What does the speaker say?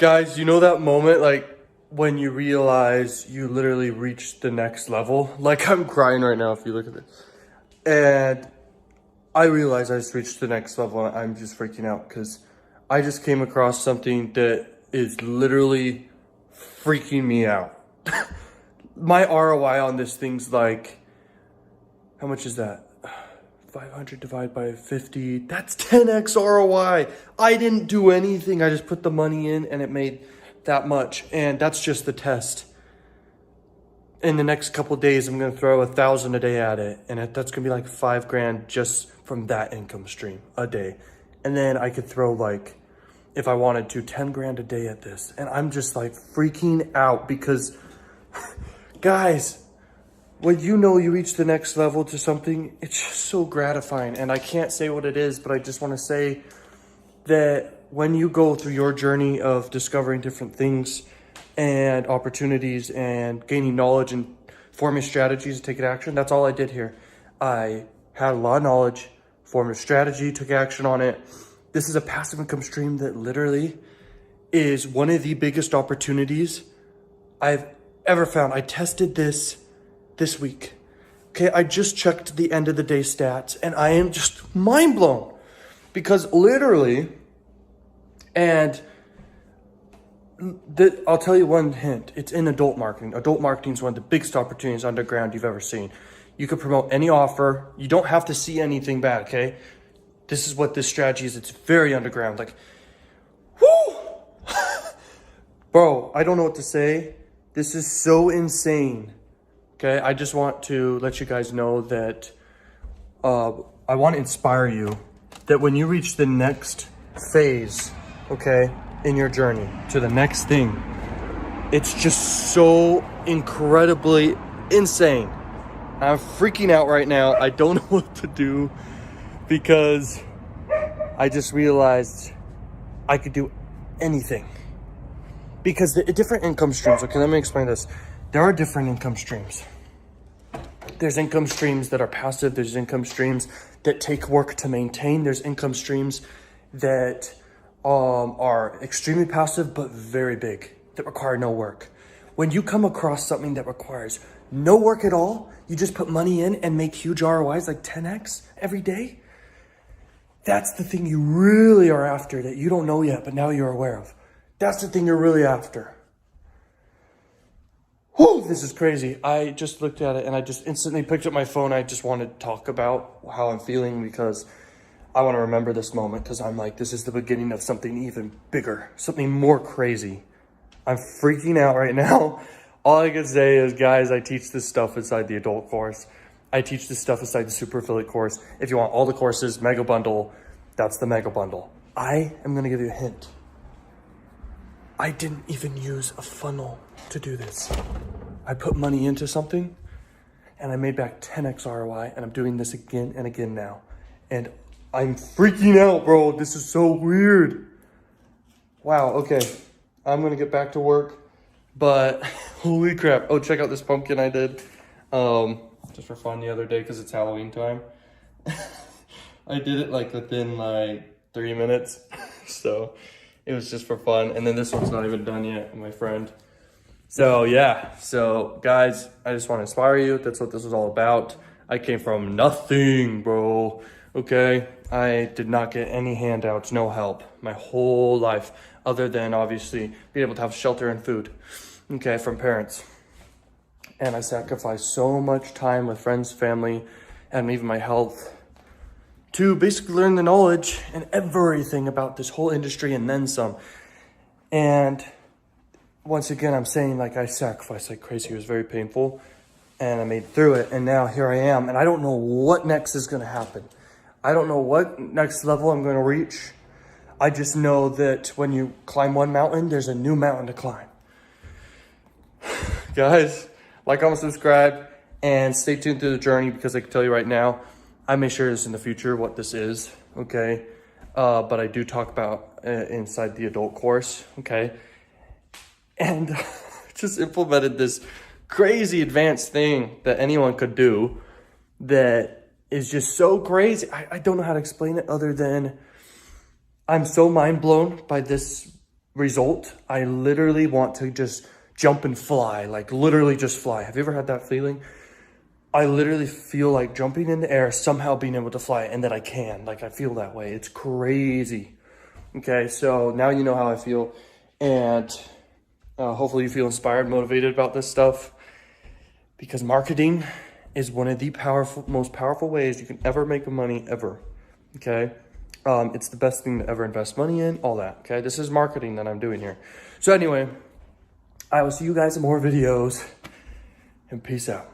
Guys, you know that moment, like, when you realize you literally reached the next level? Like, I'm crying right now if you look at this. And I realize I just reached the next level and I'm just freaking out because I just came across something that is literally freaking me out. My ROI on this thing's like, how much is that? 500 divided by 50, that's 10x ROI. I didn't do anything. I just put the money in and it made that much. And that's just the test. In the next couple of days, I'm going to throw 1,000 a day at it. And that's going to be like 5 grand just from that income stream a day. And then I could throw like, if I wanted to, 10 grand a day at this. And I'm just like freaking out because guys, when you know you reach the next level to something, it's just so gratifying. And I can't say what it is, but I just want to say that when you go through your journey of discovering different things and opportunities and gaining knowledge and forming strategies to take action, that's all I did here. I had a lot of knowledge, formed a strategy, took action on it. This is a passive income stream that literally is one of the biggest opportunities I've ever found. I tested this week. Okay, I just checked the end of the day stats and I am just mind blown because literally, and I'll tell you one hint, it's in adult marketing. Adult marketing is one of the biggest opportunities underground you've ever seen. You could promote any offer. You don't have to see anything bad, okay? This is what this strategy is. It's very underground. Like, whoo! Bro, I don't know what to say. This is so insane. Okay, I just want to let you guys know that I want to inspire you that when you reach the next phase, okay, in your journey to the next thing, it's just so incredibly insane. I'm freaking out right now. I don't know what to do because I just realized I could do anything. Because the different income streams, okay, let me explain this. There are different income streams. There's income streams that are passive. There's income streams that take work to maintain. There's income streams that are extremely passive, but very big, that require no work. When you come across something that requires no work at all, you just put money in and make huge ROIs like 10x every day. That's the thing you really are after that you don't know yet, but now you're aware of. That's the thing you're really after. Whew, this is crazy. I just looked at it and I just instantly picked up my phone. I just wanted to talk about how I'm feeling because I want to remember this moment because I'm like, this is the beginning of something even bigger, something more crazy. I'm freaking out right now. All I can say is, guys, I teach this stuff inside the adult course. I teach this stuff inside the super affiliate course. If you want all the courses, mega bundle, that's the mega bundle. I am going to give you a hint. I didn't even use a funnel to do this. I put money into something and I made back 10x ROI and I'm doing this again and again now. And I'm freaking out, bro. This is so weird. Wow, okay. I'm gonna get back to work, but holy crap. Oh, check out this pumpkin I did just for fun the other day because it's Halloween time. I did it like within like 3 minutes. So it was just for fun. And then this one's not even done yet, my friend. So yeah, so guys, I just want to inspire you. That's what this is all about. I came from nothing, bro. Okay, I did not get any handouts, no help my whole life, other than obviously being able to have shelter and food, okay, from parents. And I sacrificed so much time with friends, family, and even my health to basically learn the knowledge and everything about this whole industry and then some. And once again, I'm saying like I sacrificed like crazy. It was very painful and I made through it. And now here I am. And I don't know what next is going to happen. I don't know what next level I'm going to reach. I just know that when you climb one mountain, there's a new mountain to climb. Guys, like, comment, subscribe, and stay tuned through the journey because I can tell you right now, I may share this in the future, what this is, okay? But I do talk about inside the adult course, okay? And just implemented this crazy advanced thing that anyone could do that is just so crazy. I don't know how to explain it other than I'm so mind blown by this result, I literally want to just jump and fly, like literally just fly. Have you ever had that feeling? I literally feel like jumping in the air, somehow being able to fly, and that I can. Like, I feel that way. It's crazy. Okay, so now you know how I feel, and hopefully you feel inspired, motivated about this stuff, because marketing is one of the most powerful ways you can ever make money ever. Okay, it's the best thing to ever invest money in, all that. Okay, this is marketing that I'm doing here. So anyway, I will see you guys in more videos, and peace out.